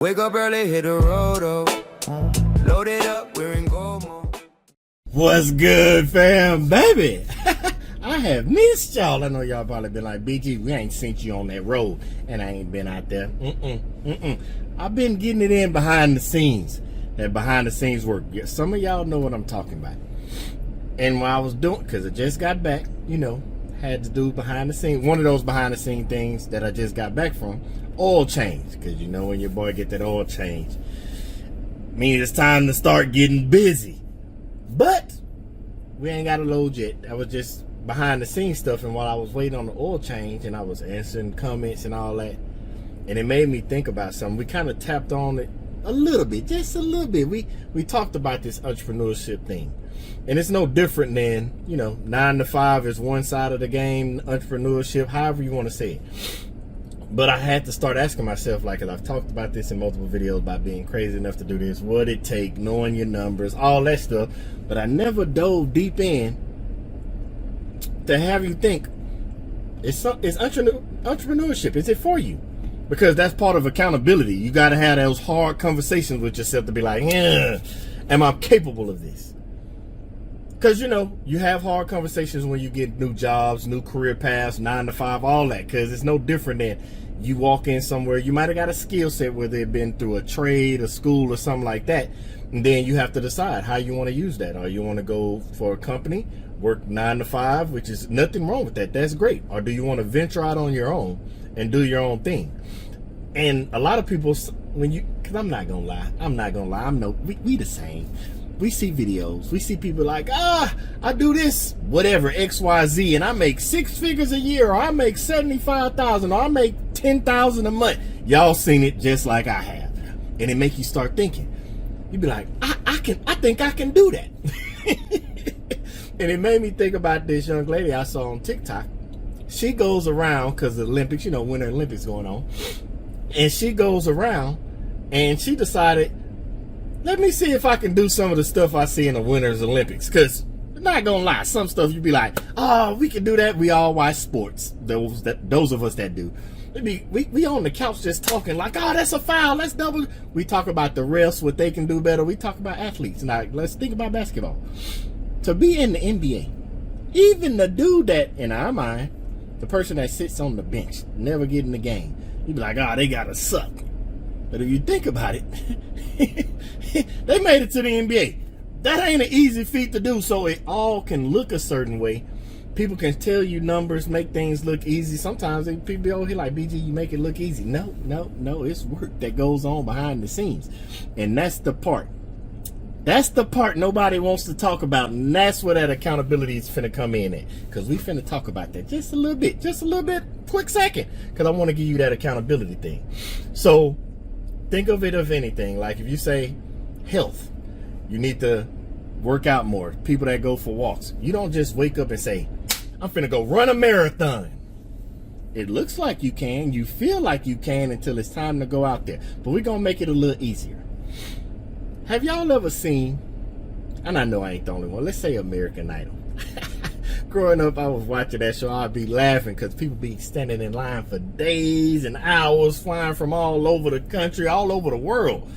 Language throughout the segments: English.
Wake up early, hit the road, load it up, we're in go mode. What's good, fam, baby? I have missed y'all. I know y'all probably been like, BG, we ain't sent you on that road, and I ain't been out there. I've been getting it in behind the scenes. That behind the scenes work. Some of y'all know what I'm talking about. And while I was doing, because I just got back, you know, had to do behind the scenes. One of those behind the scene things that I just got back from, oil change. Because you know when your boy get that oil change, means it's time to start getting busy. But we ain't got a load yet. I was just behind the scenes stuff, and while I was waiting on the oil change and I was answering comments and all that, and it made me think about something. We kind of tapped on it a little bit, just a little bit. We talked about this entrepreneurship thing, and it's no different than, you know, 9 to 5 is one side of the game, entrepreneurship, however you want to say it. But I had to start asking myself, like, cause I've talked about this in multiple videos about being crazy enough to do this, what it take, knowing your numbers, all that stuff. But I never dove deep in to have you think, is entrepreneurship, is it for you? Because that's part of accountability. You got to have those hard conversations with yourself to be like, yeah, am I capable of this? Because, you know, you have hard conversations when you get new jobs, new career paths, 9 to 5, all that. Because it's no different than you walk in somewhere. You might have got a skill set, whether it's been through a trade, a school, or something like that. And then you have to decide how you want to use that. Or you want to go for a company, work 9 to 5, which is nothing wrong with that. That's great. Or do you want to venture out on your own and do your own thing? And a lot of people, when you, because I'm not going to lie, we the same. We see videos, we see people like, I do this, whatever, XYZ, and I make 6 figures a year, or I make 75,000, or I make 10,000 a month. Y'all seen it just like I have. And it make you start thinking. You be like, I think I can do that. And it made me think about this young lady I saw on TikTok. She goes around, because the Olympics, you know, Winter Olympics going on. And she goes around and she decided, let me see if I can do some of the stuff I see in the Winter's Olympics. Because, I'm not going to lie, some stuff you be like, oh, we can do that. We all watch sports. Those of us that do. We on the couch just talking like, oh, that's a foul. That's double. We talk about the refs, what they can do better. We talk about athletes. Now, let's think about basketball. To be in the NBA, even the dude that, in our mind, the person that sits on the bench, never get in the game, you be like, oh, they gotta suck. But if you think about it, they made it to the NBA. That ain't an easy feat to do, so it all can look a certain way. People can tell you numbers, make things look easy. Sometimes people be over here like, BG, you make it look easy. No, it's work that goes on behind the scenes. And that's the part. That's the part nobody wants to talk about, and that's where that accountability is finna come in at. Because we finna talk about that just a little bit, quick second, because I want to give you that accountability thing. So think of it of anything. Like if you say health, you need to work out more. People that go for walks, you don't just wake up and say, I'm finna go run a marathon. It looks like you can, you feel like you can until it's time to go out there. But we're gonna make it a little easier. Have y'all ever seen, and I know I ain't the only one, let's say American Idol. Growing up, I was watching that show. I'd be laughing because people be standing in line for days and hours, flying from all over the country, all over the world,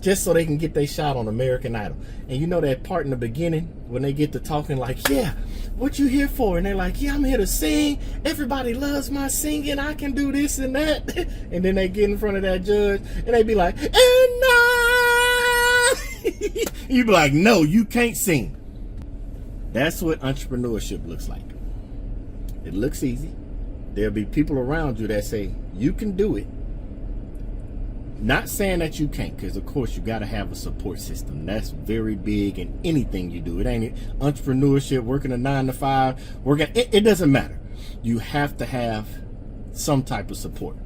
just so they can get their shot on American Idol. And you know that part in the beginning when they get to talking like, yeah, what you here for? And they're like, yeah, I'm here to sing. Everybody loves my singing. I can do this and that. And then they get in front of that judge and they be like, and you be like, no, you can't sing. That's what entrepreneurship looks like. It looks easy. There'll be people around you that say, you can do it. Not saying that you can't, because of course you got to have a support system. That's very big in anything you do. It ain't entrepreneurship, working a 9 to 5, it doesn't matter. You have to have some type of support.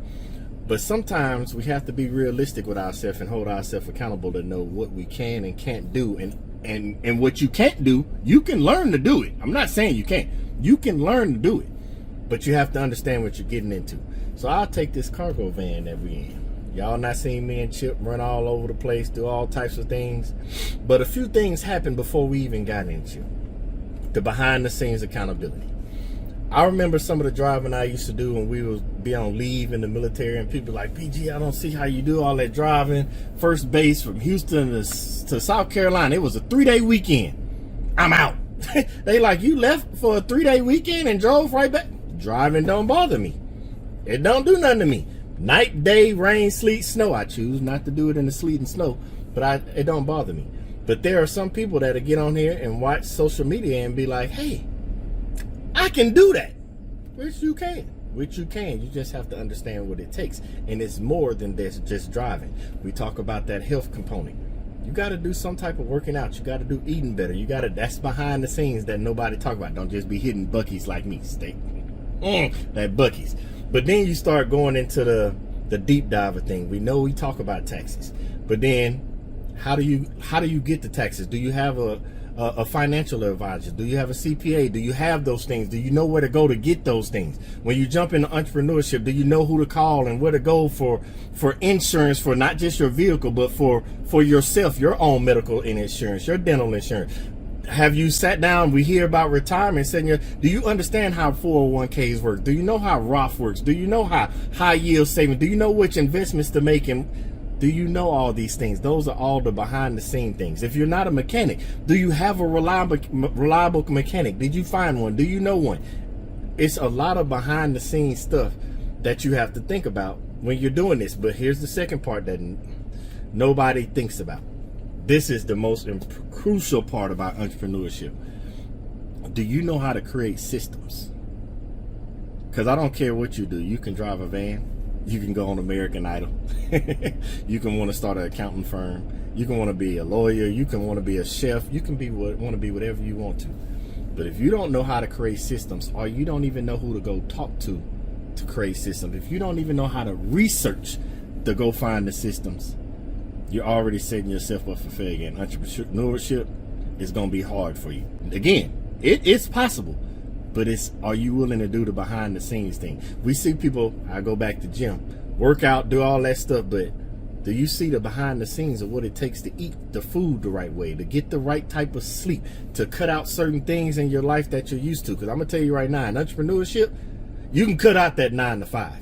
But sometimes we have to be realistic with ourselves and hold ourselves accountable to know what we can and can't do. And what you can't do, you can learn to do it. I'm not saying you can't. You can learn to do it. But you have to understand what you're getting into. So I'll take this cargo van that we in. Y'all not seen me and Chip run all over the place, do all types of things. But a few things happened before we even got into the behind the scenes accountability. I remember some of the driving I used to do when we would be on leave in the military, and people like, PG, I don't see how you do all that driving. First base from Houston to South Carolina. It was a 3-day weekend. I'm out. They like, you left for a 3-day weekend and drove right back? Driving don't bother me. It don't do nothing to me. Night, day, rain, sleet, snow. I choose not to do it in the sleet and snow, but it don't bother me. But there are some people that'll get on here and watch social media and be like, hey, I can do that. Which you can. You just have to understand what it takes. And it's more than just driving. We talk about that health component. You got to do some type of working out. You got to do eating better. That's behind the scenes that nobody talk about. Don't just be hitting buckies like me. Stay that buckies. But then you start going into the deep diver thing. We know we talk about taxes, but then how do you get the taxes? Do you have a financial advisor? Do you have a CPA? Do you have those things? Do you know where to go to get those things? When you jump into entrepreneurship, do you know who to call and where to go for insurance, for not just your vehicle, but for yourself, your own medical insurance, your dental insurance? Have you sat down? We hear about retirement. Do you understand how 401ks work? Do you know how Roth works? Do you know how high yield savings? Do you know which investments to make? And do you know all these things? Those are all the behind the scene things. If you're not a mechanic, do you have a reliable mechanic? Did you find one? Do you know one? It's a lot of behind the scenes stuff that you have to think about when you're doing this. But here's the second part that nobody thinks about. This is the most crucial part about entrepreneurship. Do you know how to create systems? Because I don't care what you do. You can drive a van. You can go on American Idol. You can want to start an accounting firm. You can want to be a lawyer. You can want to be a chef. You can want to be whatever you want to. But if you don't know how to create systems, or you don't even know who to go talk to create systems, if you don't even know how to research to go find the systems, you're already setting yourself up for failure. And entrepreneurship is going to be hard for you. Again, it's possible, but are you willing to do the behind the scenes thing? We see people, I go back to gym, work out, do all that stuff, but do you see the behind the scenes of what it takes to eat the food the right way, to get the right type of sleep, to cut out certain things in your life that you're used to? Because I'm going to tell you right now, in entrepreneurship, you can cut out that 9 to 5.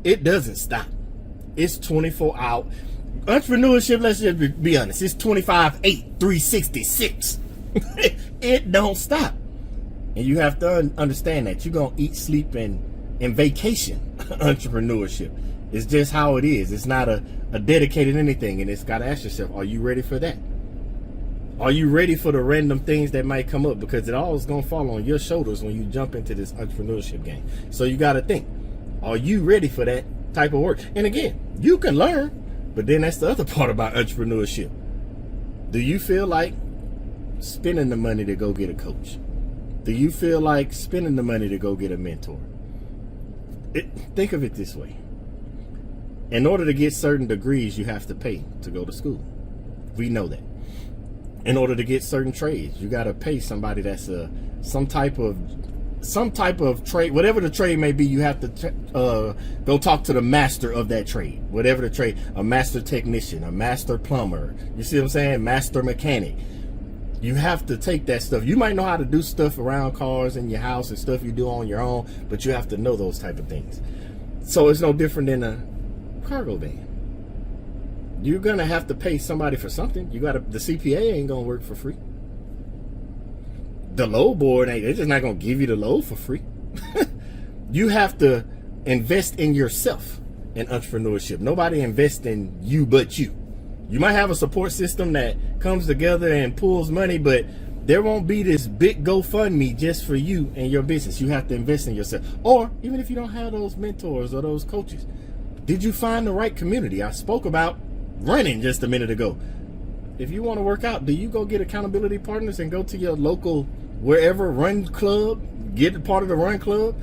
It doesn't stop. It's 24 hours. Entrepreneurship, let's just be honest, it's 25/8, 366. It don't stop. And you have to understand that you're going to eat, sleep, and vacation. Entrepreneurship. It's just how it is. It's not a dedicated anything. And it's got to ask yourself, are you ready for that? Are you ready for the random things that might come up? Because it all is going to fall on your shoulders when you jump into this entrepreneurship game. So you got to think, are you ready for that type of work? And again, you can learn. But then that's the other part about entrepreneurship. Do you feel like spending the money to go get a coach? Do you feel like spending the money to go get a mentor? Think of it this way. In order to get certain degrees, you have to pay to go to school. We know that. In order to get certain trades, you got to pay somebody that's some type of trade, whatever the trade may be. You have to go talk to the master of that trade, whatever the trade, a master technician, a master plumber, you see what I'm saying, master mechanic. You have to take that stuff. You might know how to do stuff around cars in your house and stuff you do on your own, but you have to know those type of things. So it's no different than a cargo van. You're gonna have to pay somebody for something. The CPA ain't gonna work for free. The load board they're just not gonna give you the load for free. You have to invest in yourself in entrepreneurship. Nobody invests in you but you. You might have a support system that comes together and pulls money, but there won't be this big GoFundMe just for you and your business. You have to invest in yourself. Or even if you don't have those mentors or those coaches, did you find the right community? I spoke about running just a minute ago. If you want to work out, do you go get accountability partners and go to your local wherever run club, get part of the run club?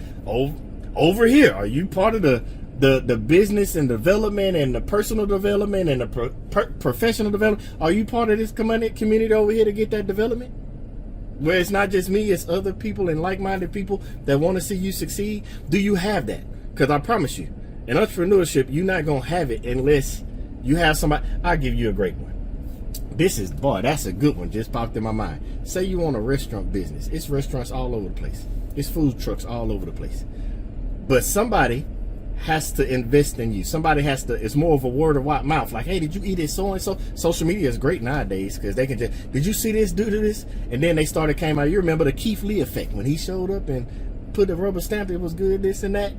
Over here, are you part of the business and development and the personal development and the professional development? Are you part of this community over here to get that development? Where it's not just me, it's other people and like-minded people that want to see you succeed. Do you have that? Because I promise you, in entrepreneurship, you're not going to have it unless you have somebody. I'll give you a great one. That's a good one. Just popped in my mind. Say you own a restaurant business. It's restaurants all over the place. It's food trucks all over the place. But somebody has to invest in you. Somebody has to, it's more of a word of mouth. Like, hey, did you eat it so-and-so? Social media is great nowadays because they can just, did you see this, do this? And then they came out. You remember the Keith Lee effect when he showed up and put the rubber stamp, it was good, this and that.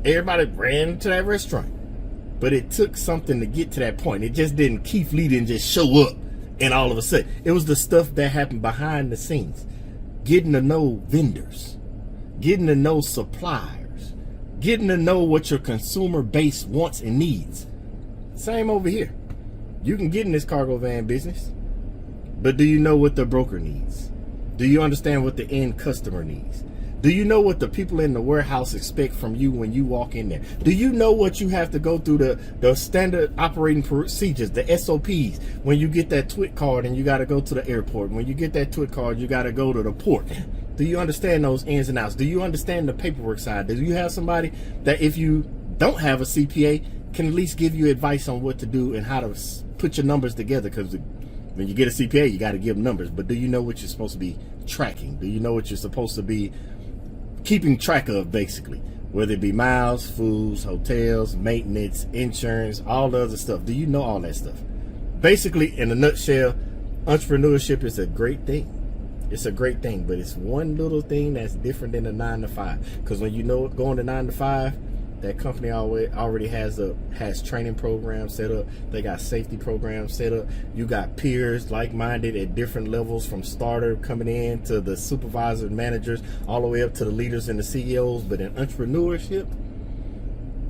Everybody ran to that restaurant. But it took something to get to that point. It just didn't, Keith Lee didn't just show up and all of a sudden. It was the stuff that happened behind the scenes. Getting to know vendors. Getting to know suppliers. Getting to know what your consumer base wants and needs. Same over here. You can get in this cargo van business, but do you know what the broker needs? Do you understand what the end customer needs? Do you know what the people in the warehouse expect from you when you walk in there? Do you know what you have to go through the standard operating procedures, the SOPs, when you get that TWIC card and you got to go to the airport? When you get that TWIC card, you got to go to the port. Do you understand those ins and outs? Do you understand the paperwork side? Do you have somebody that, if you don't have a CPA, can at least give you advice on what to do and how to put your numbers together? Because when you get a CPA, you got to give numbers. But do you know what you're supposed to be tracking? Do you know what you're supposed to be keeping track of, basically? Whether it be miles, foods, hotels, maintenance, insurance, all the other stuff. Do you know all that stuff? Basically, in a nutshell, entrepreneurship is a great thing. It's a great thing, but it's one little thing that's different than a 9 to 5. Because when you know going to 9 to 5, that company already has training programs set up. They got safety programs set up. You got peers like-minded at different levels, from starter coming in to the supervisors, managers, all the way up to the leaders and the CEOs. But in entrepreneurship,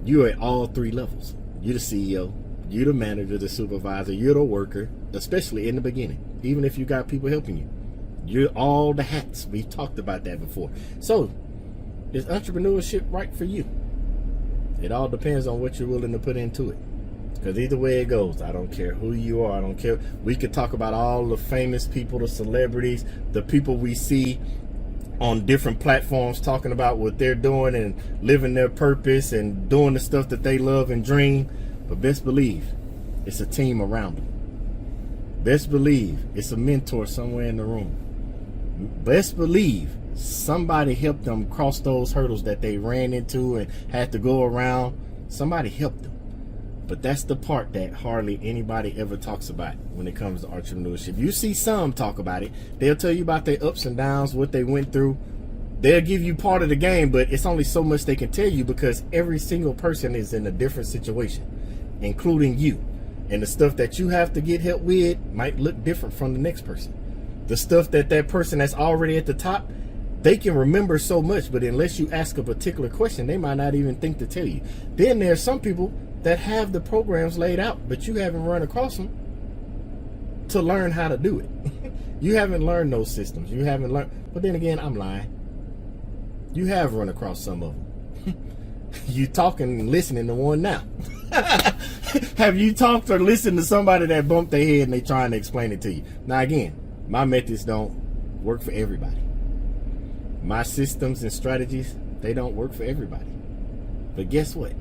you're at all three levels. You're the CEO, you're the manager, the supervisor, you're the worker, especially in the beginning. Even if you got people helping you, you're all the hats. We've talked about that before. So, is entrepreneurship right for you? It all depends on what you're willing to put into it. Because either way it goes, I don't care who you are. I don't care. We could talk about all the famous people, the celebrities, the people we see on different platforms talking about what they're doing and living their purpose and doing the stuff that they love and dream. But best believe it's a team around them. Best believe it's a mentor somewhere in the room. Best believe somebody helped them cross those hurdles that they ran into and had to go around. Somebody helped them. But that's the part that hardly anybody ever talks about when it comes to entrepreneurship. You see some talk about it. They'll tell you about their ups and downs, what they went through. They'll give you part of the game, but it's only so much they can tell you, because every single person is in a different situation, including you. And the stuff that you have to get help with might look different from the next person. The stuff that person that's already at the top, they can remember so much, but unless you ask a particular question, they might not even think to tell you. Then there's some people that have the programs laid out, but you haven't run across them to learn how to do it. You haven't learned those systems. You haven't learned. But then again, I'm lying. You have run across some of them. You talking and listening to one now. Have you talked or listened to somebody that bumped their head and they trying to explain it to you? Now again, my methods don't work for everybody. My systems and strategies, they don't work for everybody. But guess what?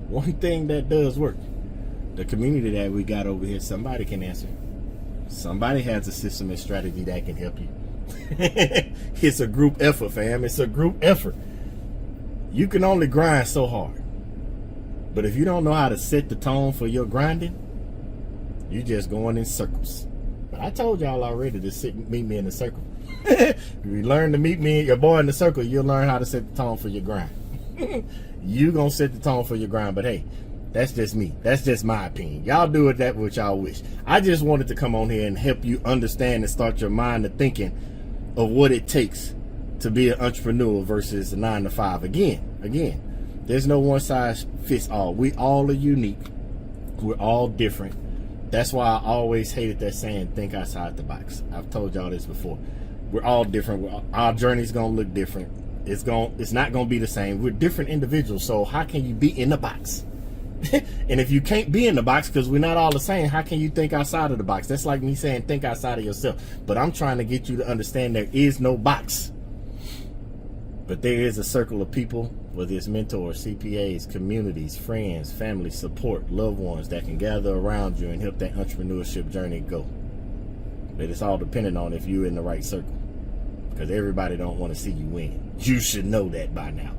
One thing that does work, the community that we got over here, somebody can answer. Somebody has a system and strategy that can help you. It's a group effort, fam. It's a group effort. You can only grind so hard. But if you don't know how to set the tone for your grinding, you're just going in circles. But I told y'all already to meet me in the circle. If you learn to meet me, your boy, in the circle, you'll learn how to set the tone for your grind. You gonna set the tone for your grind, but hey, that's just me. That's just my opinion. Y'all do it that what y'all wish. I just wanted to come on here and help you understand and start your mind to thinking of what it takes to be an entrepreneur versus a 9 to 5. Again, there's no one size fits all. We all are unique. We're all different. That's why I always hated that saying, think outside the box. I've told y'all this before. We're all different. Our journey's gonna look different. It's not gonna be the same. We're different individuals. So how can you be in the box? And if you can't be in the box because we're not all the same, how can you think outside of the box? That's like me saying think outside of yourself. But I'm trying to get you to understand there is no box. But there is a circle of people, whether it's mentors, CPAs, communities, friends, family, support, loved ones that can gather around you and help that entrepreneurship journey go. But it's all dependent on if you're in the right circle. Because everybody don't want to see you win. You should know that by now.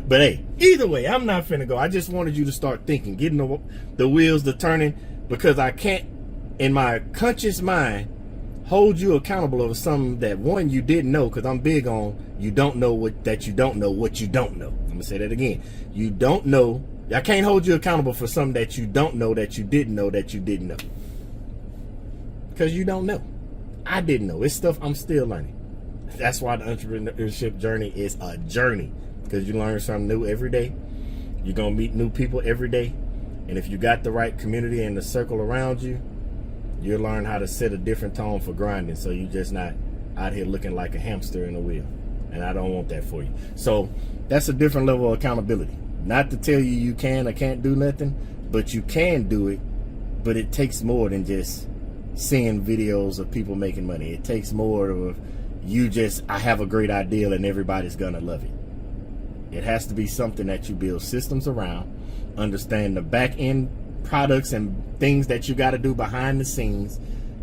But hey, either way, I'm not finna go. I just wanted you to start thinking, getting the wheels to turning, because I can't, in my conscious mind, hold you accountable over something that, one, you didn't know, because I'm big on you don't know what you don't know. I'm gonna say that again. You don't know. I can't hold you accountable for something that you don't know, that you didn't know, because you don't know. I didn't know. It's stuff I'm still learning. That's why the entrepreneurship journey is a journey, because you learn something new every day. You're gonna meet new people every day, and if you got the right community and the circle around you, you'll learn how to set a different tone for grinding, so you're just not out here looking like a hamster in a wheel. And I don't want that for you. So that's a different level of accountability. Not to tell you can or can't do nothing, but you can do it. But it takes more than just seeing videos of people making money. It takes more of I have a great idea and everybody's gonna love it. It has to be something that you build systems around, understand the back end products and things that you got to do behind the scenes,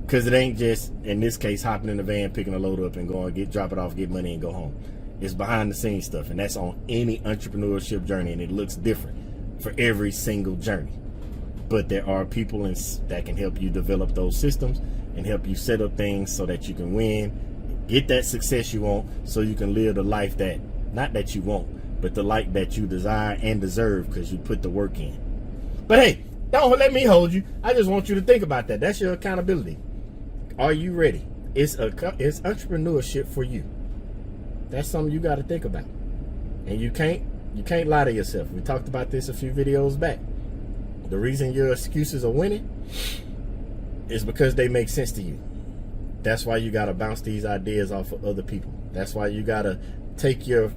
because it ain't just, in this case, hopping in the van, picking a load up and going, drop it off, get money and go home. It's behind the scenes stuff, and that's on any entrepreneurship journey, and it looks different for every single journey. But there are people that can help you develop those systems and help you set up things so that you can win, get that success you want, so you can live the life that, not that you want, but the life that you desire and deserve, because you put the work in. But hey, don't let me hold you. I just want you to think about that. That's your accountability. Are you ready? It's entrepreneurship for you. That's something you got to think about. And you can't lie to yourself. We talked about this a few videos back. The reason your excuses are winning is because they make sense to you. That's why you got to bounce these ideas off of other people. That's why you got to take your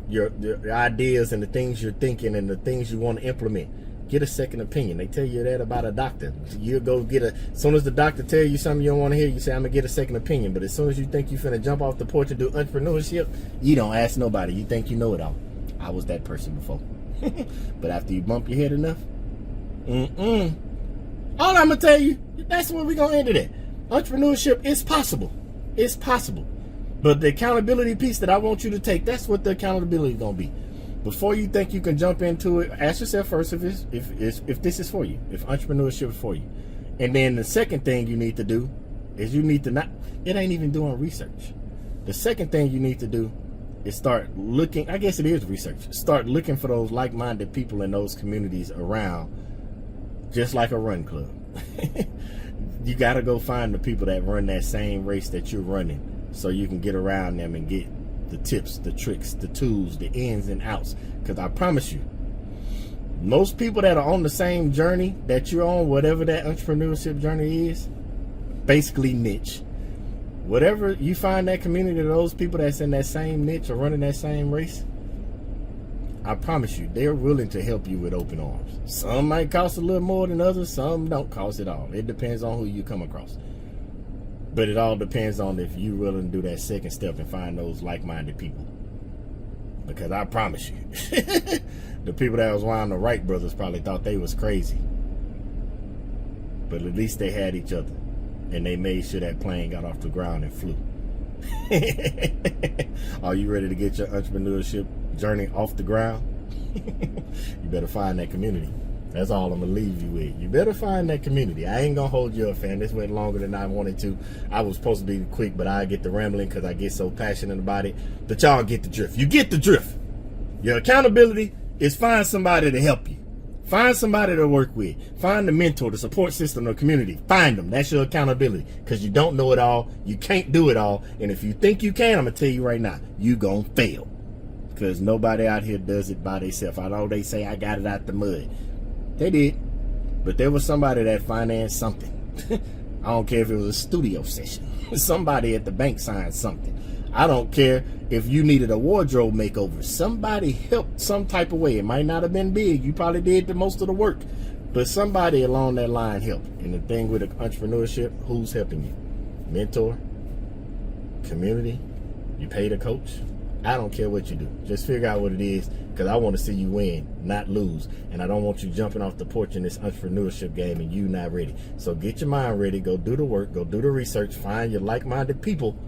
ideas and the things you're thinking and the things you want to implement. Get a second opinion. They tell you that about a doctor. You go as soon as the doctor tell you something you don't want to hear, you say, I'm going to get a second opinion. But as soon as you think you're finna jump off the porch and do entrepreneurship, you don't ask nobody. You think you know it all. I was that person before. But after you bump your head enough, all I'm going to tell you, that's where we're going to end it at. Entrepreneurship is possible. It's possible. But the accountability piece that I want you to take, that's what the accountability is going to be. Before you think you can jump into it, ask yourself first if this is for you, if entrepreneurship is for you. And then the second thing you need to do is it ain't even doing research. The second thing you need to do is start looking, I guess it is research. Start looking for those like-minded people in those communities around, just like a run club. You got to go find the people that run that same race that you're running, so you can get around them and get the tips, the tricks, the tools, the ins and outs. Because I promise you, most people that are on the same journey that you're on, whatever that entrepreneurship journey is, basically niche. Whatever you find that community of those people that's in that same niche or running that same race, I promise you, they're willing to help you with open arms. Some might cost a little more than others. Some don't cost it all. It depends on who you come across. But it all depends on if you're willing to do that second step and find those like-minded people. Because I promise you, the people that was around the Wright brothers probably thought they was crazy. But at least they had each other. And they made sure that plane got off the ground and flew. Are you ready to get your entrepreneurship journey off the ground? You better find that community. That's all I'm going to leave you with. You better find that community. I ain't going to hold you up, fam. This went longer than I wanted to. I was supposed to be quick, but I get the rambling because I get so passionate about it. But y'all get the drift. You get the drift. Your accountability is find somebody to help you. Find somebody to work with. Find the mentor, the support system, the community. Find them. That's your accountability, because you don't know it all. You can't do it all. And if you think you can, I'm going to tell you right now, you going to fail. Because nobody out here does it by themselves. I know they say I got it out the mud. They did, but there was somebody that financed something. I don't care if it was a studio session. Somebody at the bank signed something. I don't care if you needed a wardrobe makeover. Somebody helped some type of way. It might not have been big. You probably did the most of the work, but somebody along that line helped. And the thing with entrepreneurship, who's helping you? Mentor, community, you paid a coach. I don't care what you do. Just figure out what it is, because I want to see you win, not lose. And I don't want you jumping off the porch in this entrepreneurship game and you not ready. So get your mind ready. Go do the work. Go do the research. Find your like-minded people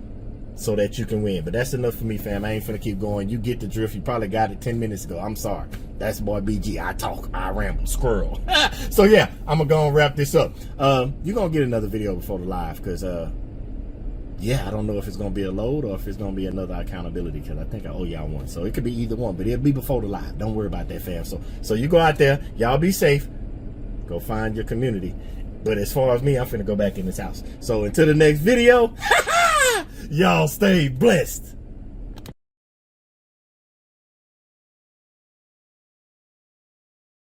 so that you can win. But that's enough for me, fam. I ain't finna keep going. You get the drift. You probably got it 10 minutes ago. I'm sorry. That's boy BG. I talk. I ramble. Squirrel. So, yeah, I'm going to go and wrap this up. You're going to get another video before the live, because yeah, I don't know if it's going to be a load or if it's going to be another accountability, because I think I owe y'all one. So it could be either one, but it'll be before the live. Don't worry about that, fam. So you go out there. Y'all be safe. Go find your community. But as far as me, I'm finna go back in this house. So until the next video, y'all stay blessed.